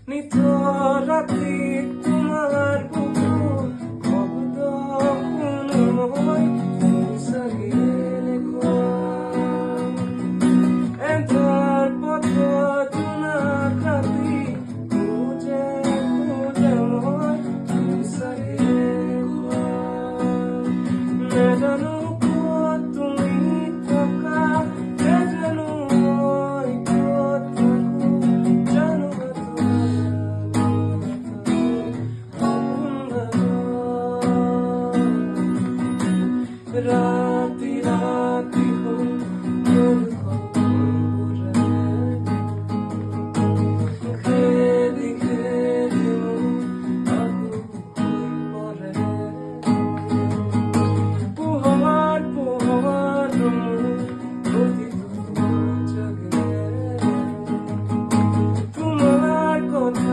নিথর রাতি তোমার বুকুর শব্দ মনোময় সাগিয়ে লেখো এন্টার পথ তুনার রাতি খুঁজে খুঁজে মই সাগিয়ে লেখো নেজানো কত তুমি থকা নেজানো মই কত থাকো জানো রাতি রাতি হল তোর খবরে খেলি খেলি আগু হই পরে পোহর পোহর গতি জাগে তোমার কথা